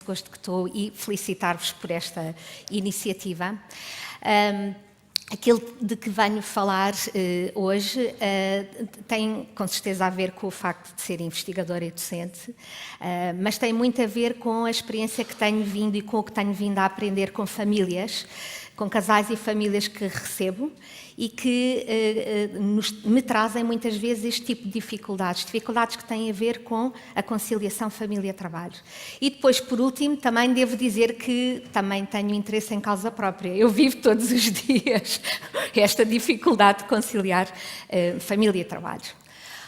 gosto que estou e felicitar-vos por esta iniciativa. Aquilo de que venho falar hoje tem com certeza a ver com o facto de ser investigadora e docente, mas tem muito a ver com a experiência que tenho vindo e com o que tenho vindo a aprender com famílias, com casais e famílias que recebo e que me trazem muitas vezes este tipo de dificuldades que têm a ver com a conciliação família-trabalho. E depois, por último, também devo dizer que também tenho interesse em causa própria. Eu vivo todos os dias esta dificuldade de conciliar família e trabalho.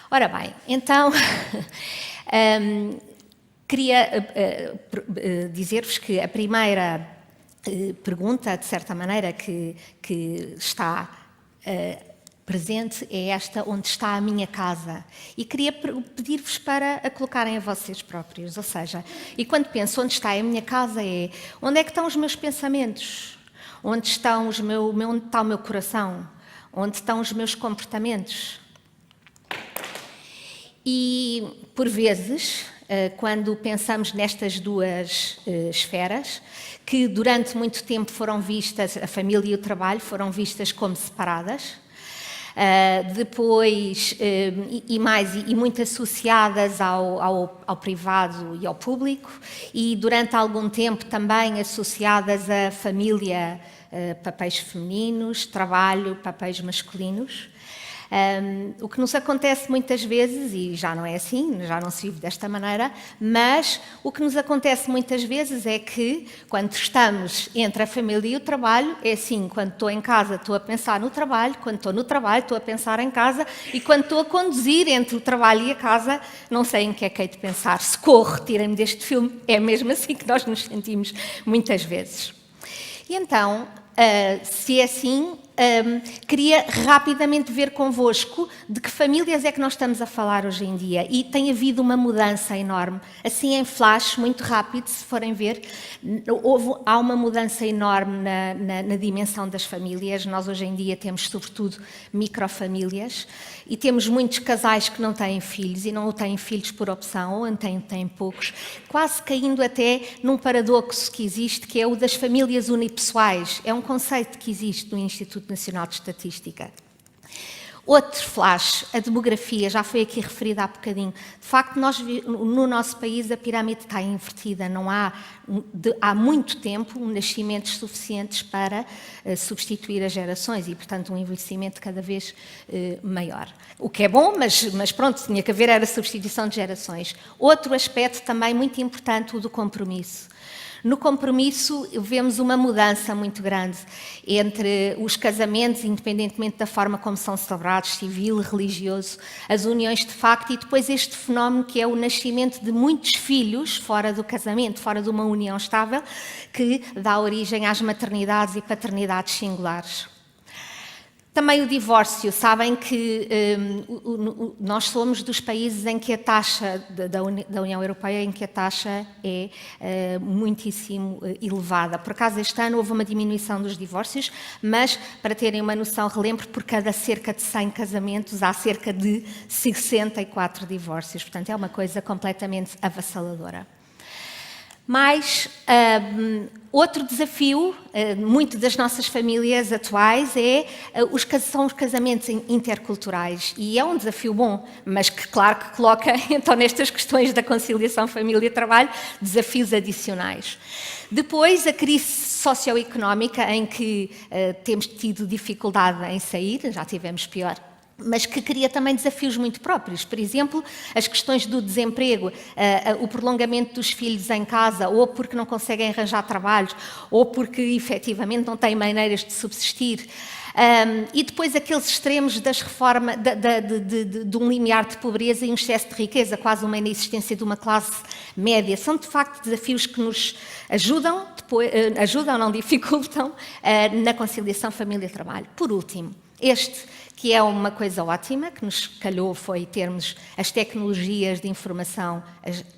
Ora bem, então, queria dizer-vos que a primeira pergunta, de certa maneira, que está presente é esta: onde está a minha casa? E queria pedir-vos para a colocarem a vocês próprios, ou seja, e quando penso onde está a minha casa é onde é que estão os meus pensamentos, onde está o meu coração, onde estão os meus comportamentos. E, por vezes, quando pensamos nestas duas esferas, que durante muito tempo foram vistas, a família e o trabalho foram vistas como separadas, depois, e muito associadas ao privado e ao público, e durante algum tempo também associadas à família, papéis femininos, trabalho, papéis masculinos. O que nos acontece muitas vezes, e já não é assim, já não se vive desta maneira, mas o que nos acontece muitas vezes é que, quando estamos entre a família e o trabalho, é assim: quando estou em casa estou a pensar no trabalho, quando estou no trabalho estou a pensar em casa, e quando estou a conduzir entre o trabalho e a casa, não sei em que é que hei de pensar. Socorro, tirem-me deste filme. É mesmo assim que nós nos sentimos muitas vezes. E então, se é assim, queria rapidamente ver convosco de que famílias é que nós estamos a falar hoje em dia. E tem havido uma mudança enorme, assim em flash, muito rápido, se forem ver. Há uma mudança enorme na dimensão das famílias. Nós hoje em dia temos sobretudo microfamílias e temos muitos casais que não têm filhos e não têm filhos por opção, ou têm poucos, quase caindo até num paradoxo que existe, que é o das famílias unipessoais. É um conceito que existe no Instituto Nacional de Estatística. Outro flash, a demografia, já foi aqui referida há bocadinho. De facto, no nosso país a pirâmide está invertida, não há muito tempo nascimentos suficientes para substituir as gerações e, portanto, um envelhecimento cada vez maior. O que é bom, mas pronto, tinha que haver a substituição de gerações. Outro aspecto também muito importante, o do compromisso. No compromisso, vemos uma mudança muito grande entre os casamentos, independentemente da forma como são celebrados, civil, religioso, as uniões de facto, e depois este fenómeno que é o nascimento de muitos filhos fora do casamento, fora de uma união estável, que dá origem às maternidades e paternidades singulares. Também o divórcio. Sabem que nós somos dos países em que a taxa da União Europeia, em que a taxa é muitíssimo elevada. Por acaso, este ano houve uma diminuição dos divórcios, mas, para terem uma noção, relembro, por cada cerca de 100 casamentos, há cerca de 64 divórcios. Portanto, é uma coisa completamente avassaladora. Mas outro desafio, muito das nossas famílias atuais, são os casamentos interculturais. E é um desafio bom, mas que, claro, que coloca, então, nestas questões da conciliação família-trabalho, desafios adicionais. Depois, a crise socioeconómica, em que temos tido dificuldade em sair, já tivemos pior, mas que cria também desafios muito próprios. Por exemplo, as questões do desemprego, o prolongamento dos filhos em casa, ou porque não conseguem arranjar trabalhos, ou porque efetivamente não têm maneiras de subsistir. E depois aqueles extremos das reformas, de um limiar de pobreza e um excesso de riqueza, quase uma inexistência de uma classe média. São, de facto, desafios que nos ajudam, não dificultam, na conciliação família-trabalho. Por último, que é uma coisa ótima, que nos calhou, foi termos as tecnologias de informação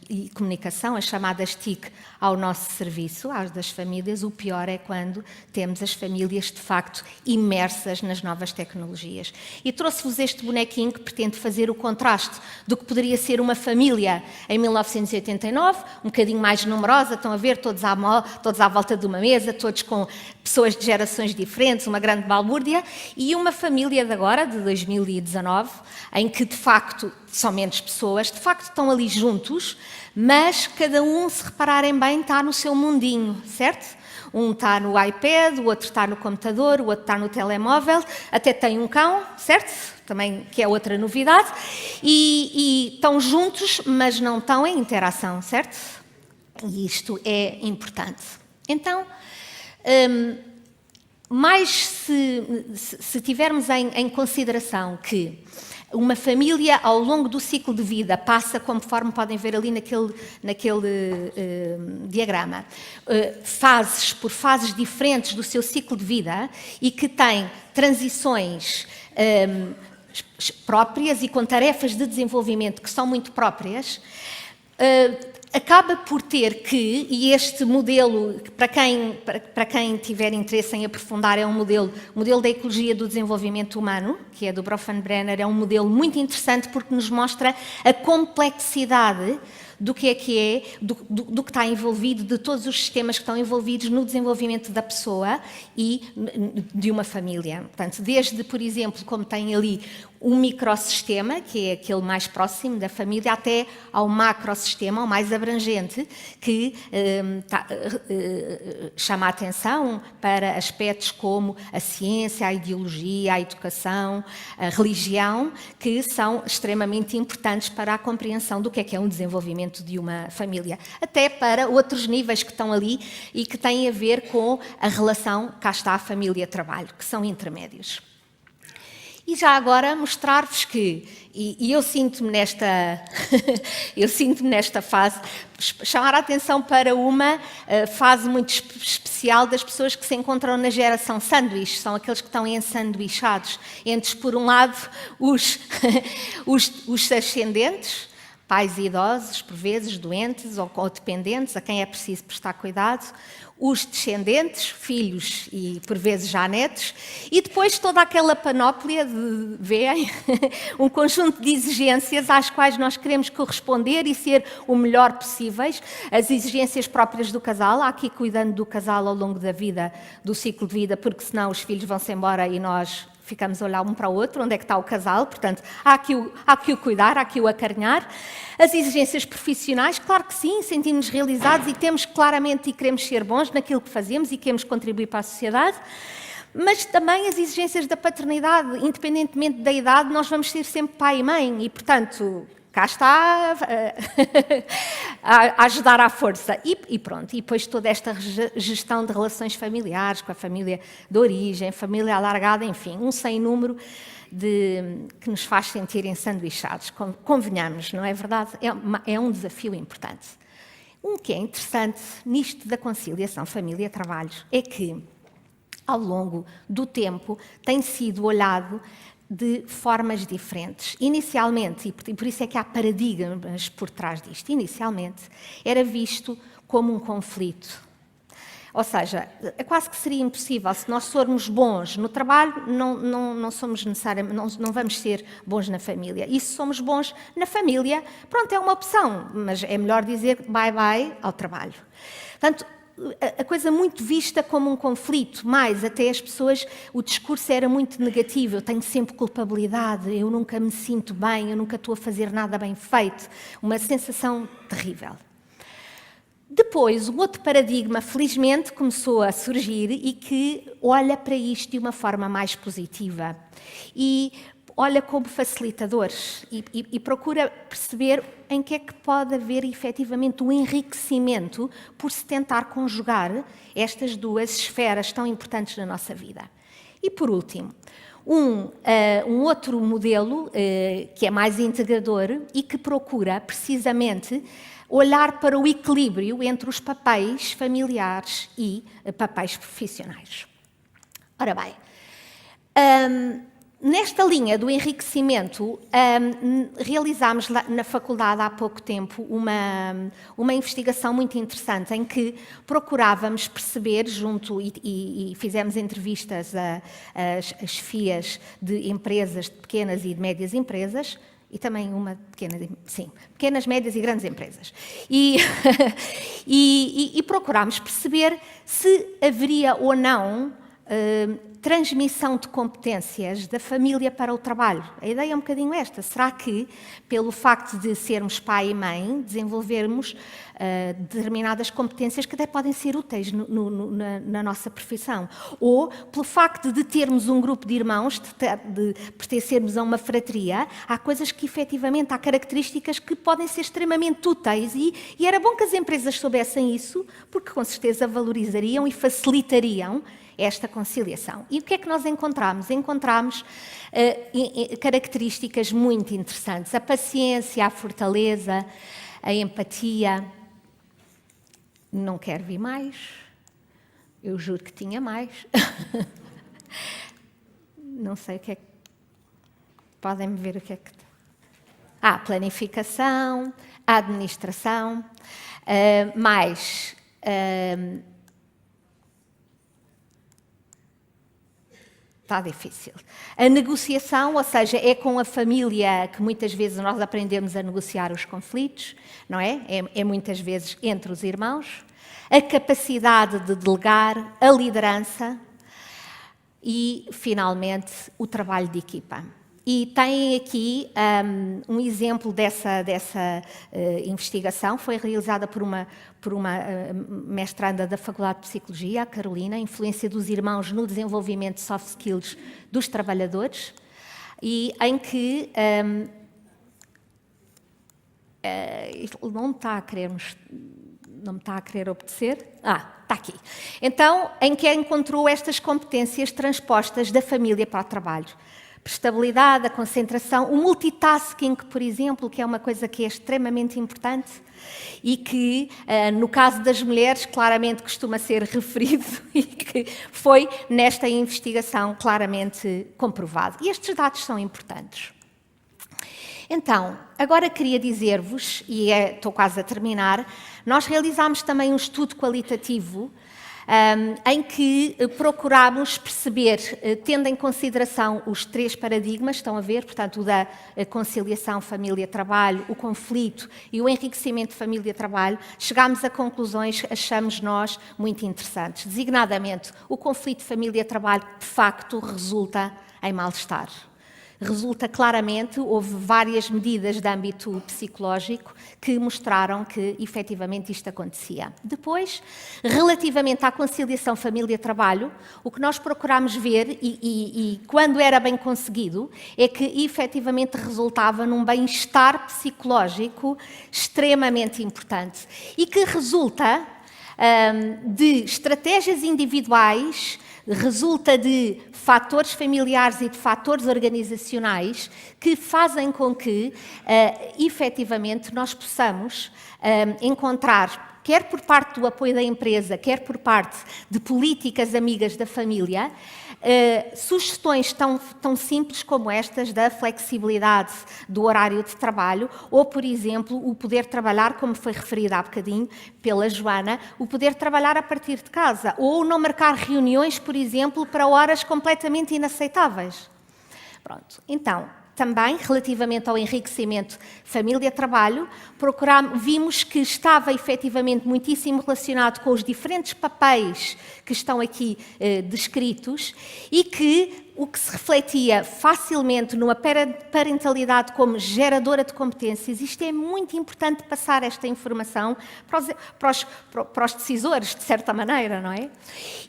e comunicação, as chamadas TIC, ao nosso serviço, às das famílias. O pior é quando temos as famílias, de facto, imersas nas novas tecnologias. E trouxe-vos este bonequinho que pretende fazer o contraste do que poderia ser uma família em 1989, um bocadinho mais numerosa, estão a ver, todos à volta de uma mesa, todos com pessoas de gerações diferentes, uma grande balbúrdia, e uma família de agora, de 2019, em que, de facto, são menos pessoas, de facto estão ali juntos, mas cada um, se repararem bem, está no seu mundinho, certo? Um está no iPad, o outro está no computador, o outro está no telemóvel, até tem um cão, certo? Também, que é outra novidade, e estão juntos, mas não estão em interação, certo? E isto é importante. Então, mais se tivermos em consideração que uma família, ao longo do ciclo de vida, passa, conforme podem ver ali naquele diagrama, por fases diferentes do seu ciclo de vida e que tem transições próprias e com tarefas de desenvolvimento que são muito próprias, acaba por ter que, e este modelo, para quem tiver interesse em aprofundar, é um modelo da ecologia do desenvolvimento humano, que é do Bronfenbrenner, é um modelo muito interessante porque nos mostra a complexidade do que do que está envolvido, de todos os sistemas que estão envolvidos no desenvolvimento da pessoa e de uma família. Portanto, desde, por exemplo, como tem ali um microsistema, que é aquele mais próximo da família, até ao macrosistema, ao mais abrangente, que chama a atenção para aspectos como a ciência, a ideologia, a educação, a religião, que são extremamente importantes para a compreensão do que é um desenvolvimento de uma família. Até para outros níveis que estão ali e que têm a ver com a relação, cá está, a família-trabalho, que são intermédios. E já agora mostrar-vos que, e eu sinto-me nesta fase, chamar a atenção para uma fase muito especial das pessoas que se encontram na geração sanduíche, são aqueles que estão ensanduichados entre, por um lado, os ascendentes, pais idosos, por vezes doentes ou dependentes, a quem é preciso prestar cuidado, os descendentes, filhos e por vezes já netos, e depois toda aquela panóplia de, veem, um conjunto de exigências às quais nós queremos corresponder e ser o melhor possíveis, as exigências próprias do casal, há aqui cuidando do casal ao longo da vida, do ciclo de vida, porque senão os filhos vão-se embora e nós ficamos a olhar um para o outro, onde é que está o casal, portanto, há aqui o cuidar, há aqui o acarinhar. As exigências profissionais, claro que sim, sentimos-nos realizados e temos claramente e queremos ser bons naquilo que fazemos e queremos contribuir para a sociedade, mas também as exigências da paternidade, independentemente da idade, nós vamos ser sempre pai e mãe e, portanto, cá está a ajudar à força. E pronto, e depois toda esta gestão de relações familiares, com a família de origem, família alargada, enfim, um sem número que nos faz sentir ensanduichados. Convenhamos, não é verdade? É um desafio importante. Um que é interessante nisto da conciliação família-trabalho é que, ao longo do tempo, tem sido olhado de formas diferentes. Inicialmente, e por isso é que há paradigmas por trás disto, inicialmente era visto como um conflito. Ou seja, é quase que seria impossível, se nós formos bons no trabalho, não somos necessariamente, não vamos ser bons na família. E se somos bons na família, pronto, é uma opção, mas é melhor dizer bye-bye ao trabalho. Portanto, a coisa muito vista como um conflito, mais até as pessoas, o discurso era muito negativo, eu tenho sempre culpabilidade, eu nunca me sinto bem, eu nunca estou a fazer nada bem feito, uma sensação terrível. Depois, um outro paradigma, felizmente, começou a surgir e que olha para isto de uma forma mais positiva e olha como facilitadores e procura perceber em que é que pode haver efetivamente um enriquecimento por se tentar conjugar estas duas esferas tão importantes na nossa vida. E por último, um outro modelo que é mais integrador e que procura precisamente olhar para o equilíbrio entre os papéis familiares e papéis profissionais. Ora bem, Nesta linha do enriquecimento, realizámos na faculdade há pouco tempo uma investigação muito interessante em que procurávamos perceber e fizemos entrevistas às chefias de empresas, de pequenas e de médias empresas, e também pequenas, médias e grandes empresas. E procurámos perceber se haveria ou não transmissão de competências da família para o trabalho. A ideia é um bocadinho esta. Será que, pelo facto de sermos pai e mãe, desenvolvermos determinadas competências que até podem ser úteis na nossa profissão? Ou, pelo facto de termos um grupo de irmãos, de pertencermos a uma fratria, há coisas que, efetivamente, há características que podem ser extremamente úteis e era bom que as empresas soubessem isso, porque, com certeza, valorizariam e facilitariam esta conciliação. E o que é que nós encontramos? Encontramos características muito interessantes. A paciência, a fortaleza, a empatia. Não quero vir mais. Eu juro que tinha mais. Não sei o que é que... Podem-me ver o que é que... planificação, administração, está difícil. A negociação, ou seja, é com a família que muitas vezes nós aprendemos a negociar os conflitos, não é? É muitas vezes entre os irmãos. A capacidade de delegar, a liderança e, finalmente, o trabalho de equipa. E tem aqui um exemplo dessa investigação, foi realizada por uma mestranda da Faculdade de Psicologia, a Carolina, influência dos irmãos no desenvolvimento de soft skills dos trabalhadores, e em que não me está a querer obedecer. Está aqui. Então, em que encontrou estas competências transpostas da família para o trabalho. Prestabilidade, a concentração, o multitasking, por exemplo, que é uma coisa que é extremamente importante e que, no caso das mulheres, claramente costuma ser referido e que foi, nesta investigação, claramente comprovado. E estes dados são importantes. Então, agora queria dizer-vos, e estou quase a terminar, nós realizámos também um estudo qualitativo em que procurámos perceber, tendo em consideração os 3 paradigmas, estão a ver, portanto, o da conciliação família-trabalho, o conflito e o enriquecimento família-trabalho, chegámos a conclusões, achamos nós, muito interessantes. Designadamente, o conflito família-trabalho, de facto, resulta em mal-estar. Resulta claramente, houve várias medidas de âmbito psicológico que mostraram que, efetivamente, isto acontecia. Depois, relativamente à conciliação família-trabalho, o que nós procurámos ver, e quando era bem conseguido, é que, efetivamente, resultava num bem-estar psicológico extremamente importante e que resulta de estratégias individuais, resulta de fatores familiares e de fatores organizacionais que fazem com que, efetivamente, nós possamos encontrar, quer por parte do apoio da empresa, quer por parte de políticas amigas da família, sugestões tão simples como estas da flexibilidade do horário de trabalho ou, por exemplo, o poder trabalhar, como foi referido há bocadinho pela Joana, o poder trabalhar a partir de casa ou não marcar reuniões, por exemplo, para horas completamente inaceitáveis. Pronto, então, também, relativamente ao enriquecimento família-trabalho, vimos que estava efetivamente muitíssimo relacionado com os diferentes papéis que estão aqui descritos e que o que se refletia facilmente numa parentalidade como geradora de competências. Isto é muito importante passar esta informação para os decisores, de certa maneira, não é?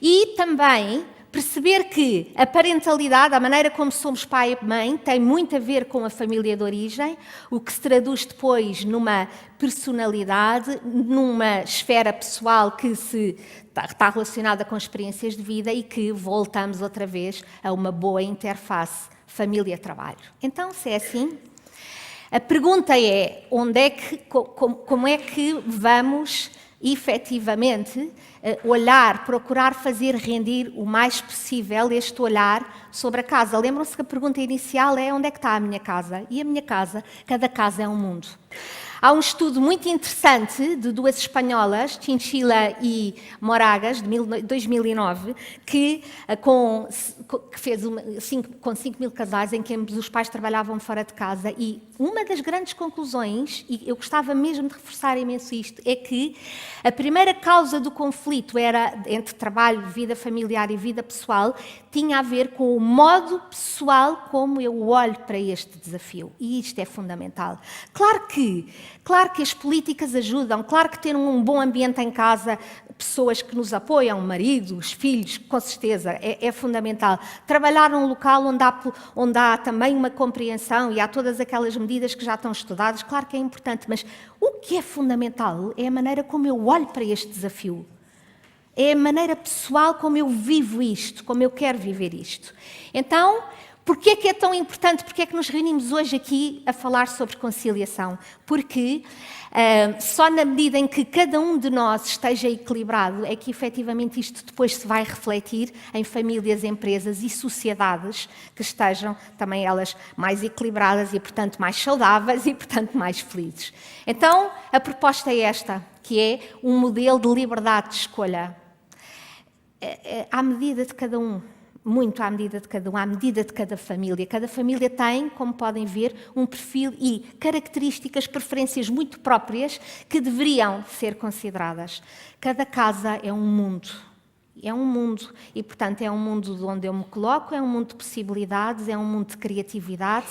E também perceber que a parentalidade, a maneira como somos pai e mãe, tem muito a ver com a família de origem, o que se traduz depois numa personalidade, numa esfera pessoal que está relacionada com experiências de vida e que voltamos outra vez a uma boa interface família-trabalho. Então, se é assim, a pergunta é como é que vamos efetivamente, olhar, procurar fazer render o mais possível este olhar sobre a casa. Lembram-se que a pergunta inicial é: onde é que está a minha casa? E a minha casa, cada casa é um mundo. Há um estudo muito interessante de duas espanholas, Chinchilla e Moragas, de 2009, que fez com 5 mil casais em que ambos os pais trabalhavam fora de casa, e uma das grandes conclusões, e eu gostava mesmo de reforçar imenso isto, é que a primeira causa do conflito era entre trabalho, vida familiar e vida pessoal, tinha a ver com o modo pessoal como eu olho para este desafio. E isto é fundamental. Claro que as políticas ajudam, claro que ter um bom ambiente em casa, pessoas que nos apoiam, maridos, filhos, com certeza, é fundamental. Trabalhar num local onde há também uma compreensão e há todas aquelas medidas que já estão estudadas, claro que é importante, mas o que é fundamental é a maneira como eu olho para este desafio. É a maneira pessoal como eu vivo isto, como eu quero viver isto. Então, porquê é que é tão importante? Porquê é que nos reunimos hoje aqui a falar sobre conciliação? Porque só na medida em que cada um de nós esteja equilibrado é que efetivamente isto depois se vai refletir em famílias, empresas e sociedades que estejam também elas mais equilibradas e, portanto, mais saudáveis e, portanto, mais felizes. Então, a proposta é esta, que é um modelo de liberdade de escolha. À medida de cada um, muito à medida de cada um, à medida de cada família. Cada família tem, como podem ver, um perfil e características, preferências muito próprias que deveriam ser consideradas. Cada casa é um mundo. É um mundo e, portanto, é um mundo de onde eu me coloco, é um mundo de possibilidades, é um mundo de criatividade.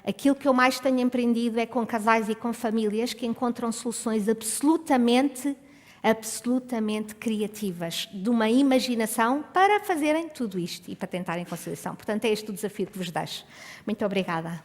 Aquilo que eu mais tenho aprendido é com casais e com famílias que encontram soluções absolutamente criativas, de uma imaginação para fazerem tudo isto e para tentarem conciliação. Portanto, é este o desafio que vos deixo. Muito obrigada.